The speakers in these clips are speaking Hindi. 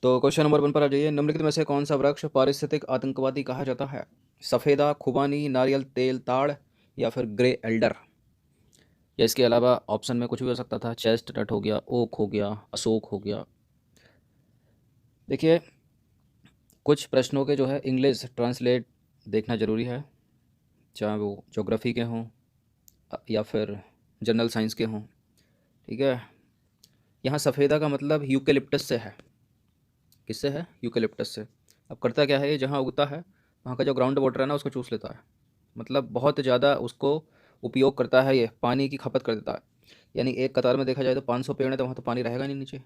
तो क्वेश्चन नंबर 1 पर आ जाइए। निम्नलिखित में से कौन सा वृक्ष पारिस्थितिक आतंकवादी कहा जाता है? सफ़ेदा, खुबानी, नारियल तेल, ताड़ या फिर ग्रे एल्डर। या इसके अलावा ऑप्शन में कुछ भी हो सकता था। चेस्टनट हो गया, ओक हो गया, अशोक हो गया। देखिए, कुछ प्रश्नों के जो है इंग्लिश ट्रांसलेट देखना ज़रूरी है, चाहे वो ज्योग्राफी के हों या फिर जनरल साइंस के हों। ठीक है। यहाँ सफ़ेदा का मतलब यूकेलिप्टस से है। किससे है? यूकेलिप्टस से। अब करता क्या है, ये जहाँ उगता है वहाँ का जो ग्राउंड वाटर है ना, उसको चूस लेता है। मतलब बहुत ज़्यादा उसको उपयोग करता है, ये पानी की खपत कर देता है। यानी एक कतार में देखा जाए तो 500 पेड़ है, तो वहाँ तो पानी रहेगा नहीं नीचे।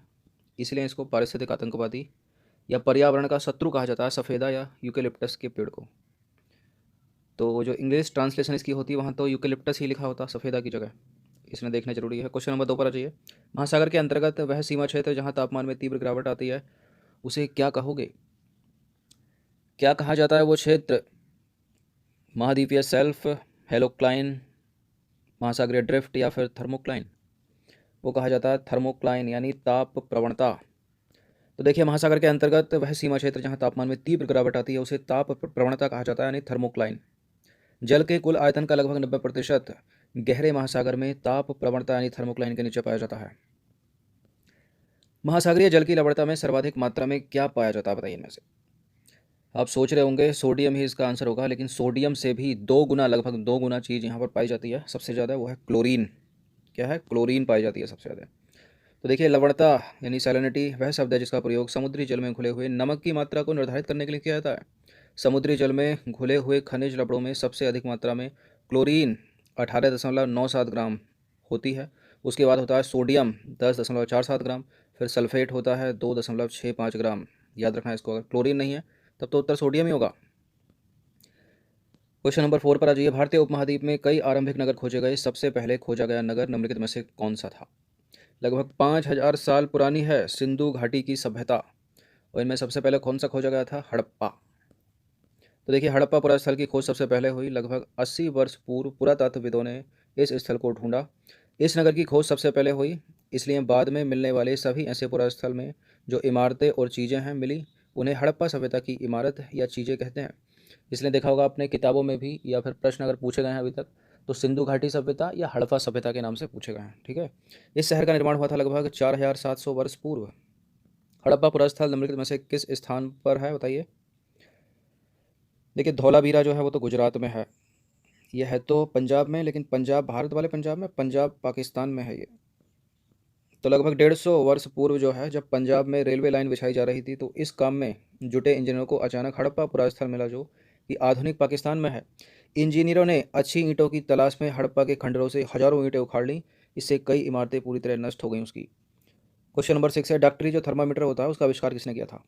इसलिए इसको पारिस्थितिक आतंकवादी या पर्यावरण का शत्रु कहा जाता है, सफ़ेदा या यूकेलिप्टस के पेड़ को। तो वो जो इंग्लिश ट्रांसलेशन इसकी होती है वहाँ तो यूकेलिप्टस ही लिखा होता सफ़ेदा की जगह। इसमें देखना जरूरी है। क्वेश्चन नंबर 2 पर आ जाइए। महासागर के अंतर्गत वह सीमा क्षेत्र जहाँ तापमान में तीव्र गिरावट आती है, उसे क्या कहोगे? क्या कहा जाता है वो क्षेत्र? महाद्वीपीय सेल्फ, हेलोक्लाइन, महासागरीय ड्रिफ्ट या फिर थर्मोक्लाइन? वो कहा जाता है थर्मोक्लाइन, यानी ताप प्रवणता। तो देखिए, महासागर के अंतर्गत वह सीमा क्षेत्र जहाँ तापमान में तीव्र गिरावट आती है उसे ताप प्रवणता कहा जाता है, यानी थर्मोक्लाइन। जल के कुल आयतन का लगभग 90% गहरे महासागर में ताप प्रवणता यानी थर्मोक्लाइन के नीचे पाया जाता है। महासागरीय जल की लवणता में सर्वाधिक मात्रा में क्या पाया जाता है, बताइए इनमें से। आप सोच रहे होंगे सोडियम ही इसका आंसर होगा, लेकिन सोडियम से भी 2 गुना, लगभग 2 गुना चीज़ यहाँ पर पाई जाती है। सबसे ज़्यादा वो है क्लोरीन। क्या है? क्लोरीन पाई जाती है सबसे ज़्यादा। तो देखिए, लवणता यानी सैलिनिटी वह शब्द है जिसका प्रयोग समुद्री जल में घुले हुए नमक की मात्रा को निर्धारित करने के लिए किया जाता है। समुद्री जल में घुले हुए खनिज लवणों में सबसे अधिक मात्रा में क्लोरीन 18.97 ग्राम होती है। उसके बाद होता है सोडियम 10.47 ग्राम, फिर सल्फेट होता है 2.65 ग्राम। याद रखना इसको, अगर क्लोरीन नहीं है तब तो उत्तर सोडियम ही होगा। क्वेश्चन नंबर 4 पर आ जाइए। भारतीय उपमहाद्वीप में कई आरंभिक नगर खोजे गए, सबसे पहले खोजा गया नगर निम्नलिखित में से कौन सा था? लगभग 5000 साल पुरानी है सिंधु घाटी की सभ्यता, और इनमें सबसे पहले कौन सा खोजा गया था? हड़प्पा। तो देखिए, हड़प्पा पुरास्थल की खोज सबसे पहले हुई लगभग 80 वर्ष पूर्व। पुरातत्वविदों ने इस स्थल को ढूंढा। इस नगर की खोज सबसे पहले हुई, इसलिए बाद में मिलने वाले सभी ऐसे पुरास्थल में जो इमारतें और चीज़ें हैं मिली, उन्हें हड़प्पा सभ्यता की इमारत या चीज़ें कहते हैं। इसलिए देखा होगा आपने किताबों में भी, या फिर प्रश्न अगर पूछे गए हैं अभी तक, तो सिंधु घाटी सभ्यता या हड़प्पा सभ्यता के नाम से पूछे गए हैं। ठीक है। इस शहर का निर्माण हुआ था लगभग 4700 वर्ष पूर्व। हड़प्पा पुरास्थल निम्नलिखित में से किस स्थान पर है, बताइए। देखिए, धौलावीरा जो है वो तो गुजरात में है। ये है तो पंजाब में, लेकिन पंजाब भारत वाले पंजाब में, पंजाब पाकिस्तान में है ये। तो लगभग 150 वर्ष पूर्व जो है, जब पंजाब में रेलवे लाइन बिछाई जा रही थी, तो इस काम में जुटे इंजीनियरों को अचानक हड़प्पा पुरास्थल मिला जो कि आधुनिक पाकिस्तान में है। इंजीनियरों ने अच्छी ईंटों की तलाश में हड़प्पा के खंडरों से हजारों ईंटें उखाड़ लीं। इससे कई इमारतें पूरी तरह नष्ट हो गई उसकी। क्वेश्चन नंबर 6 है। डॉक्टरी जो थर्मामीटर होता है उसका आविष्कार किसने किया था?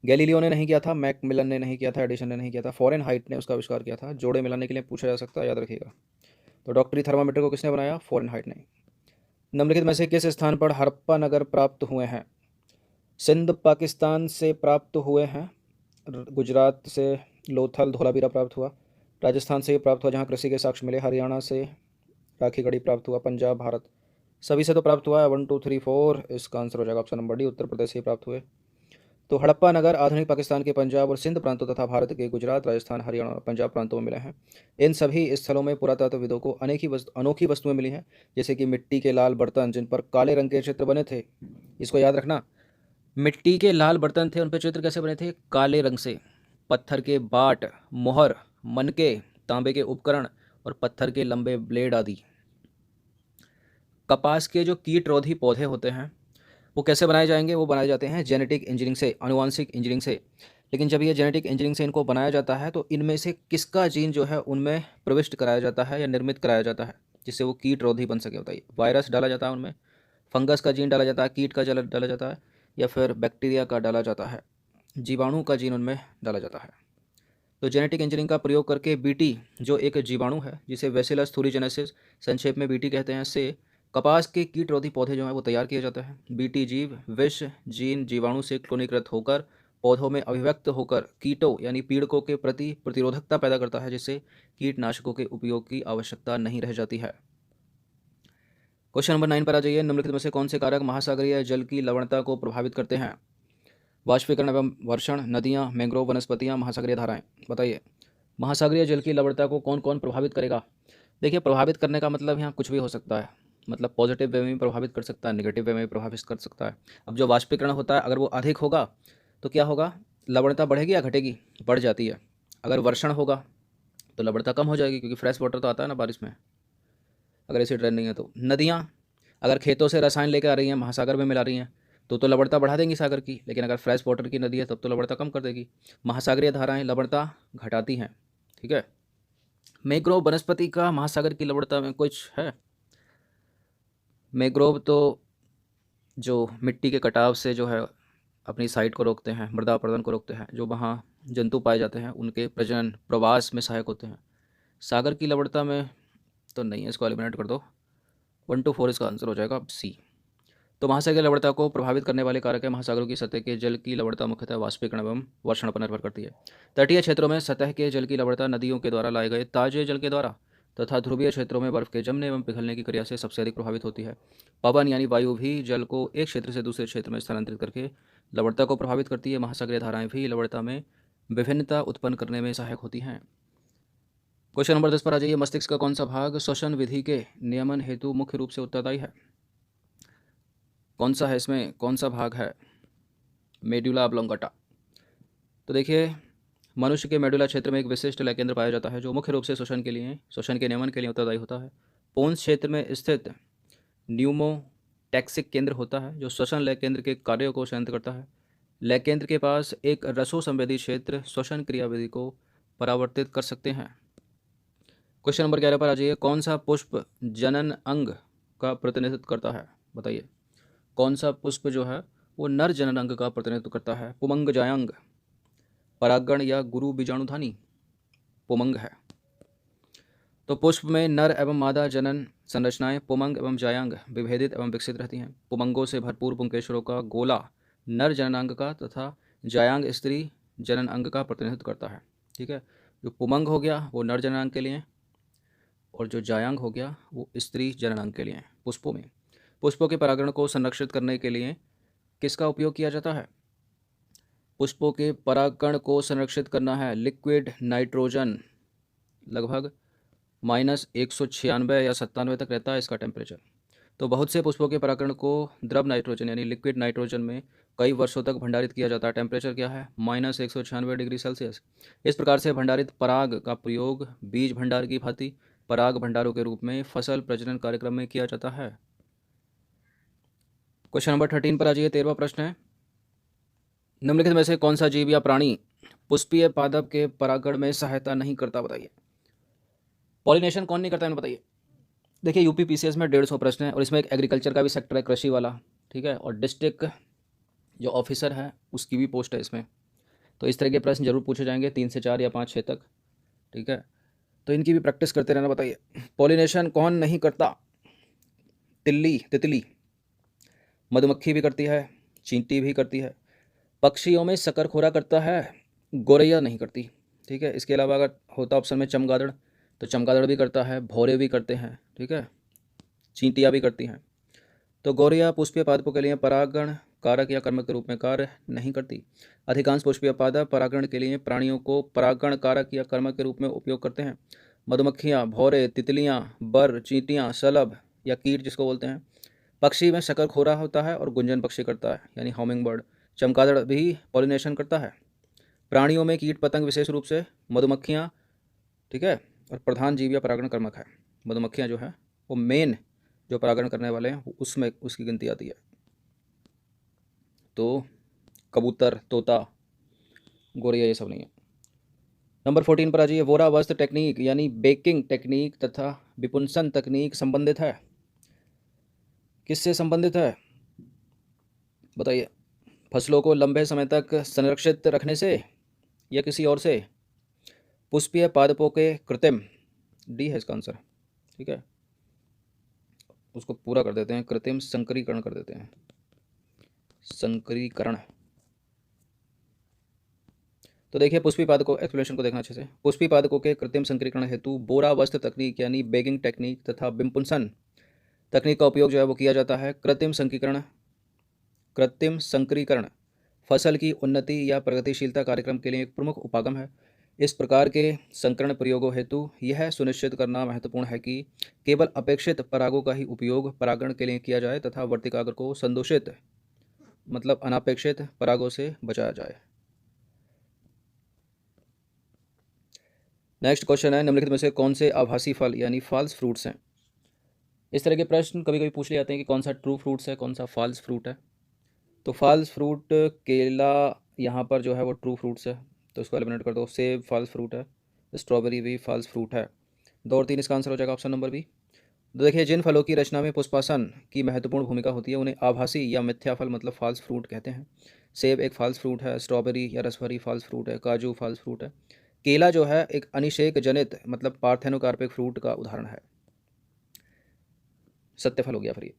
गैलीलियो ने नहीं किया था, मैकमिलन ने नहीं किया था, एडिशन ने नहीं किया था, फॉरेनहाइट ने उसका आविष्कार किया था। जोड़े मिलाने के लिए पूछा जा सकता है, याद रखिएगा। तो डॉक्टरी थर्मामीटर को किसने बनाया? फॉरेनहाइट ने। निम्नलिखित में से किस स्थान पर हड़प्पा नगर प्राप्त हुए हैं? सिंध पाकिस्तान से प्राप्त हुए हैं, गुजरात से लोथल धोलावीरा प्राप्त हुआ, राजस्थान से प्राप्त हुआ जहाँ कृषि के साक्ष्य मिले, हरियाणा से राखी गढ़ी प्राप्त हुआ, पंजाब भारत सभी से तो प्राप्त हुआ है। 1 2 3 4 इसका आंसर हो जाएगा option number D, Uttar Pradesh से प्राप्त हुए। तो हड़प्पा नगर आधुनिक पाकिस्तान के पंजाब और सिंध प्रांतों तथा भारत के गुजरात, राजस्थान, हरियाणा और पंजाब प्रांतों में मिले हैं। इन सभी स्थलों में पुरातत्वविदों को अनोखी वस्तुएं मिली हैं, जैसे कि मिट्टी के लाल बर्तन जिन पर काले रंग के चित्र बने थे। इसको याद रखना, मिट्टी के लाल बर्तन थे, उन पर चित्र कैसे बने थे? काले रंग से। पत्थर के बाट, मोहर, मनके, तांबे के उपकरण और पत्थर के लंबे ब्लेड आदि। कपास के जो कीटरोधी पौधे होते हैं वो कैसे बनाए जाएंगे? वो बनाए जाते हैं जेनेटिक इंजीनियरिंग से, आनुवांशिक इंजीनियरिंग से। लेकिन जब ये जेनेटिक इंजीनियरिंग से इनको बनाया जाता है तो इनमें से किसका जीन जो है उनमें प्रविष्ट कराया जाता है या निर्मित कराया जाता है जिससे वो कीट रोधी बन सके, बताइए। वायरस डाला जाता है उनमें, फंगस का जीन डाला जाता है, कीट का जल डाला जाता है, या फिर बैक्टीरिया का डाला जाता है, जीवाणु का जीन उनमें डाला जाता है। तो जेनेटिक इंजीनियरिंग का प्रयोग करके बीटी जो एक जीवाणु है जिसे बेसिलस थूरीजेनेसिस संक्षेप में बीटी कहते हैं, से कपास के कीटरोधी पौधे जो हैं वो तैयार किए जाते हैं। बीटी जीव विष जीन जीवाणु से क्लोनीकृत होकर पौधों में अभिव्यक्त होकर कीटों यानी पीड़कों के प्रति प्रतिरोधकता पैदा करता है, जिससे कीटनाशकों के उपयोग की आवश्यकता नहीं रह जाती है। क्वेश्चन नंबर 9 पर आ जाइए। निम्नलिखित में से कौन से कारक महासागरीय जल की लवणता को प्रभावित करते हैं? वाष्पीकरण एवं वर्षण, नदियाँ, मैंग्रोव वनस्पतियाँ, महासागरीय धाराएं। बताइए महासागरीय जल की लवणता को कौन कौन प्रभावित करेगा। देखिए प्रभावित करने का मतलब यहाँ कुछ भी हो सकता है, मतलब पॉजिटिव वे में भी प्रभावित कर सकता है, नेगेटिव वे में भी प्रभावित कर सकता है। अब जो वाष्पीकरण होता है अगर वो अधिक होगा तो क्या होगा, लवणता बढ़ेगी या घटेगी, बढ़ जाती है। अगर वर्षण होगा तो लवणता कम हो जाएगी, क्योंकि फ्रेश वाटर तो आता है ना बारिश में, अगर एसिड रेन नहीं है तो। नदियाँ अगर खेतों से रसायन लेकर आ रही हैं, महासागर में मिला रही हैं, तो लवणता बढ़ा देंगी सागर की, लेकिन अगर फ्रेश वाटर की नदी है तब तो लवणता कम कर देगी। महासागरीय धाराएं लवणता घटाती हैं, ठीक है। मैंग्रोव वनस्पति का महासागर की लवणता में कुछ है। मैंग्रोव तो जो मिट्टी के कटाव से जो है अपनी साइट को रोकते हैं, मृदा अपरदन को रोकते हैं, जो वहाँ जंतु पाए जाते हैं उनके प्रजनन प्रवास में सहायक होते हैं। सागर की लवणता में तो नहीं है, इसको एलिमिनेट कर दो। 1 to 4 इसका आंसर हो जाएगा सी। तो महासागरीय लवणता को प्रभावित करने वाले कारक है महासागरों की सतह के जल की लवणता मुख्यतः वाष्पीकरण एवं वर्षण पर निर्भर करती है। तटीय क्षेत्रों में सतह के जल की लवणता नदियों के द्वारा लाए गए ताजे जल के द्वारा तथा ध्रुवीय क्षेत्रों में बर्फ के जमने एवं पिघलने की क्रिया से सबसे अधिक प्रभावित होती है। पवन यानी वायु भी जल को एक क्षेत्र से दूसरे क्षेत्र में स्थानांतरित करके लवणता को प्रभावित करती है। महासागरीय धाराएं भी लवणता में विभिन्नता उत्पन्न करने में सहायक होती हैं। क्वेश्चन नंबर 10 पर आ जाइए। मस्तिष्क का कौन सा भाग श्वसन विधि के नियमन हेतु मुख्य रूप से उत्तरदायी है। कौन सा है इसमें, कौन सा भाग है, मेडुला ऑब्लोंगाटा। तो देखिए मनुष्य के मेडुला क्षेत्र में एक विशिष्ट लय केंद्र पाया जाता है जो मुख्य रूप से श्वसन के नियमन के लिए उत्तरदायी होता है। पोन्स क्षेत्र में स्थित न्यूमोटैक्सिक केंद्र होता है जो श्वसन लय केंद्र के कार्यों को संयंत्र करता है। लय केंद्र के पास एक रसो संवेदी क्षेत्र श्वसन क्रियाविधि को परावर्तित कर सकते हैं। क्वेश्चन नंबर 11 पर आ जाइए। कौन सा पुष्प जनन अंग का प्रतिनिधित्व करता है। बताइए कौन सा पुष्प जो है वो नर जनन अंग का प्रतिनिधित्व करता है। पुमंग, जायांग, परागण या गुरु बीजाणुधानी। पुमंग है। तो पुष्प में नर एवं मादा जनन संरचनाएं पुमंग एवं जायांग विभेदित एवं विकसित रहती हैं। पुमंगों से भरपूर पुंकेश्वरों का गोला नर जननांग का तथा जायांग स्त्री जनन अंग का प्रतिनिधित्व करता है, ठीक है। जो पुमंग हो गया वो नर जननांग के लिए और जो जायांग हो गया वो स्त्री जननांग के लिए। पुष्पों में पुष्पों के परागण को संरक्षित करने के लिए किसका उपयोग किया जाता है। पुष्पों के परागण को संरक्षित करना है लिक्विड नाइट्रोजन, लगभग -196 या 97 तक रहता है इसका टेम्परेचर। तो बहुत से पुष्पों के परागण को द्रव नाइट्रोजन यानी लिक्विड नाइट्रोजन में कई वर्षों तक भंडारित किया जाता है। टेम्परेचर क्या है, -196 डिग्री सेल्सियस। इस प्रकार से भंडारित पराग का प्रयोग बीज भंडार की भांति पराग भंडारों के रूप में फसल प्रजनन कार्यक्रम में किया जाता है। क्वेश्चन नंबर 13 पर आ जाइए। 13वां प्रश्न है, निम्नलिखित में से कौन सा जीव या प्राणी पुष्पीय पादप के परागण में सहायता नहीं करता। बताइए पॉलिनेशन कौन नहीं करता है, बताइए। देखिए यूपी पीसीएस में 150 प्रश्न है और इसमें एक एग्रीकल्चर का भी सेक्टर है, कृषि वाला, ठीक है, और डिस्ट्रिक्ट जो ऑफिसर है उसकी भी पोस्ट है इसमें। तो इस तरह के प्रश्न जरूर पूछे जाएंगे 3 से 4 या 5 6 तक, ठीक है। तो इनकी भी प्रैक्टिस करते रहना। बताइए पॉलिनेशन कौन नहीं करता। तितली, मधुमक्खी भी करती है, चींटी भी करती है। पक्षियों में शकरखोरा करता है, गोरैया नहीं करती, ठीक है। इसके अलावा अगर होता ऑप्शन में चमगादड़ तो चमगादड़ भी करता है, भौरे भी करते हैं, ठीक है, चींटियाँ भी करती हैं। तो गौरैया पुष्पीय पादपों के लिए परागण कारक या कर्मक के रूप में कार्य नहीं करती। अधिकांश पुष्पीय पादप परागण के लिए प्राणियों को परागण कारक या कर्मक के रूप में उपयोग करते हैं। मधुमक्खियाँ, भौरे, तितलियाँ, बर, चींटियाँ, शलभ या कीट जिसको बोलते हैं। पक्षी में शकरखोरा होता है और गुंजन पक्षी करता है यानी हॉमिंग बर्ड। चमगादड़ भी पॉलिनेशन करता है। प्राणियों में कीट पतंग विशेष रूप से मधुमक्खियाँ, ठीक है, और प्रधान जीव या परागण कर्मक है। मधुमक्खियाँ जो है वो मेन जो परागण करने वाले हैं उसमें उसकी गिनती आती है। तो कबूतर, तोता, गोरिया ये सब नहीं है। नंबर 14 पर आ जाइए। वोरा वस्त्र टेक्निक यानी बेकिंग टेक्निक तथा विपुंसन तकनीक संबंधित है। किससे संबंधित है बताइए। फसलों को लंबे समय तक संरक्षित रखने से या किसी और से। पुष्पीय पादपों के कृत्रिम, डी है इसका आंसर, ठीक है, उसको पूरा कर देते हैं, कृत्रिम संकरीकरण कर देते हैं, संकरीकरण। तो देखिए पुष्पी पादकों, एक्सप्लेनेशन को देखना अच्छे से। पुष्पी पादकों के कृत्रिम संकरीकरण हेतु बोरा वस्त्र तकनीक यानी बेगिंग टेक्निक तथा विपुंसन तकनीक का उपयोग जो है वो किया जाता है। कृत्रिम संकरीकरण फसल की उन्नति या प्रगतिशीलता कार्यक्रम के लिए एक प्रमुख उपागम है। इस प्रकार के संकरण प्रयोगों हेतु यह सुनिश्चित करना महत्वपूर्ण है कि केवल अपेक्षित परागों का ही उपयोग परागण के लिए किया जाए तथा वर्तिकाग्र को संदोषित मतलब अनापेक्षित परागों से बचाया जाए। नेक्स्ट क्वेश्चन है, निम्नलिखित में से कौन से आभासी फल यानी फॉल्स फ्रूट्स हैं। इस तरह के प्रश्न कभी कभी पूछ लिए जाते हैं कि कौन सा ट्रू फ्रूट्स है, कौन सा फॉल्स फ्रूट है। तो फॉल्स फ्रूट केला यहाँ पर जो है वो ट्रू फ्रूट्स है, तो इसको एलिमिनेट कर दो। सेब फॉल्स फ्रूट है, स्ट्रॉबेरी भी फॉल्स फ्रूट है। 2 और 3 इसका आंसर हो जाएगा ऑप्शन नंबर बी। तो देखिए, जिन फलों की रचना में पुष्पासन की महत्वपूर्ण भूमिका होती है उन्हें आभासी या मिथ्या फल मतलब फॉल्स फ्रूट कहते हैं। सेब एक फॉल्स फ्रूट है, स्ट्रॉबेरी या रसभरी फॉल्स फ्रूट है, काजू फॉल्स फ्रूट है। केला जो है एक अनिषेक जनित मतलब पार्थेनोकार्पिक फ्रूट का उदाहरण है, सत्य फल हो गया। फिर ये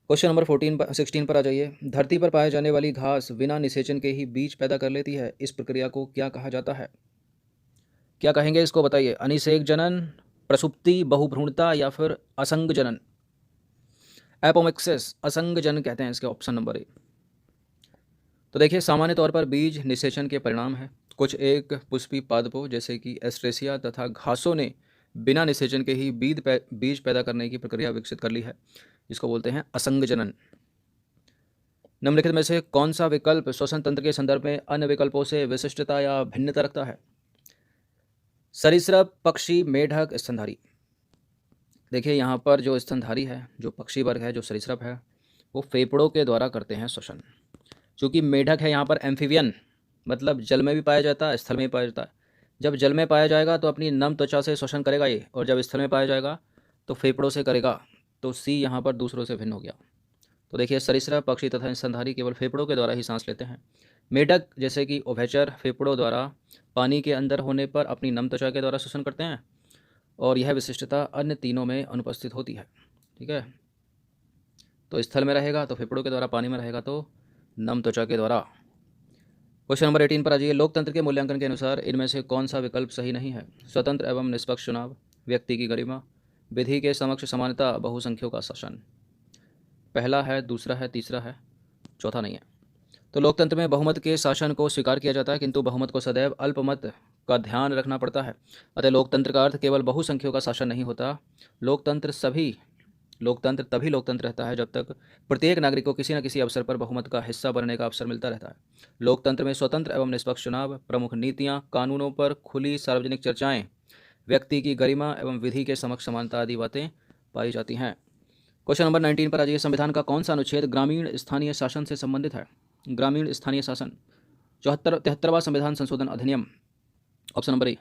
क्वेश्चन नंबर 16 पर आ जाइए। धरती पर पाए जाने वाली घास बिना निषेचन के ही बीज पैदा कर लेती है, इस प्रक्रिया को क्या कहा जाता है? क्या कहेंगे इसको बताइए। अनिषेक जनन, प्रसुप्ति, बहुभ्रूणता या फिर असंग जनन। एपोमिक्सिस, असंग जनन कहते हैं इसके, ऑप्शन नंबर ए। तो देखिए, सामान्य तौर पर बीज निषेचन के परिणाम है। कुछ एक पुष्पी पादपों जैसे कि एस्ट्रेसिया तथा घासों ने बिना निषेचन के ही बीज पैदा करने की प्रक्रिया विकसित कर ली है, जिसको बोलते हैं असंग जनन। निम्नलिखित में से कौन सा विकल्प श्वसन तंत्र के संदर्भ में अन्य विकल्पों से विशिष्टता या भिन्नता रखता है? सरीसृप, पक्षी, मेढक, स्तनधारी। देखिए, यहाँ पर जो स्तनधारी है, जो पक्षी वर्ग है, जो सरीसृप है, वो फेफड़ों के द्वारा करते हैं श्वसन। चूँकि मेढक है यहाँ पर एम्फीबियन, मतलब जल में भी पाया जाता है, स्थल में भी पाया जाता है। जब जल में पाया जाएगा तो अपनी नम त्वचा से श्वसन करेगा ये, और जब स्थल में पाया जाएगा तो फेफड़ों से करेगा। तो सी यहाँ पर दूसरों से भिन्न हो गया। तो देखिए, सरीसृप, पक्षी तथा स्तनधारी केवल फेफड़ों के द्वारा ही सांस लेते हैं। मेढक जैसे कि उभयचर फेफड़ों द्वारा पानी के अंदर होने पर अपनी नम त्वचा के द्वारा श्वसन करते हैं, और यह विशिष्टता अन्य तीनों में अनुपस्थित होती है। ठीक है, तो स्थल में रहेगा तो फेफड़ों के द्वारा, पानी में रहेगा तो नम त्वचा के द्वारा। क्वेश्चन नंबर 18 पर आ जाइए। लोकतंत्र के मूल्यांकन के अनुसार इनमें से कौन सा विकल्प सही नहीं है? स्वतंत्र एवं निष्पक्ष चुनाव, व्यक्ति की गरिमा, विधि के समक्ष समानता, बहुसंख्यों का शासन। पहला है, दूसरा है, तीसरा है, चौथा नहीं है। तो लोकतंत्र में बहुमत के शासन को स्वीकार किया जाता है, किंतु बहुमत को सदैव अल्पमत का ध्यान रखना पड़ता है। अतः लोकतंत्र का अर्थ केवल बहुसंख्यों का शासन नहीं होता। लोकतंत्र तभी लोकतंत्र रहता है जब तक प्रत्येक नागरिक को किसी न किसी अवसर पर बहुमत का हिस्सा बनने का अवसर मिलता रहता है। लोकतंत्र में स्वतंत्र एवं निष्पक्ष चुनाव, प्रमुख नीतियाँ, कानूनों पर खुली सार्वजनिक चर्चाएं, व्यक्ति की गरिमा एवं विधि के समक्ष समानता आदि बातें पाई जाती हैं। क्वेश्चन नंबर 19 पर आ जाइए। संविधान का कौन सा अनुच्छेद ग्रामीण स्थानीय शासन से संबंधित है? ग्रामीण स्थानीय शासन, 73वां संविधान संशोधन अधिनियम, ऑप्शन नंबर ए।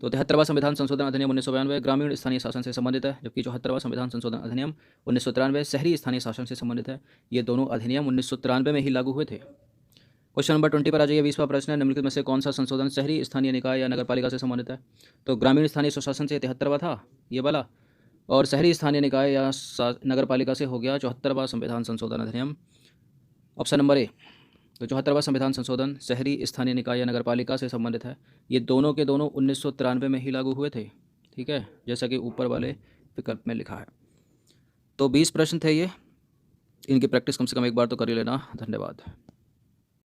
तो 73वां संविधान संशोधन अधिनियम 1992 ग्रामीण स्थानीय शासन से संबंधित है, जबकि 74वां संविधान संशोधन अधिनियम 1993 शहरी स्थानीय शासन से संबंधित है। ये दोनों अधिनियम 1993 में ही लागू हुए थे। क्वेश्चन नंबर 20 पर आ जाइए। 20वां प्रश्न है, निम्नलिखित में से कौन सा संशोधन शहरी स्थानीय निकाय या नगरपालिका से संबंधित है? तो ग्रामीण स्थानीय स्वशासन से 73वां था ये वाला, और शहरी स्थानीय निकाय या नगरपालिका से हो गया 74वां संविधान संशोधन अधिनियम, ऑप्शन नंबर ए। तो 74वां संविधान संशोधन शहरी स्थानीय निकाय या नगरपालिका से संबंधित है। ये दोनों के दोनों 1993 में ही लागू हुए थे। ठीक है, जैसा कि ऊपर वाले विकल्प में लिखा है। तो 20 प्रश्न थे ये, इनकी प्रैक्टिस कम से कम एक बार तो कर ही लेना। धन्यवाद।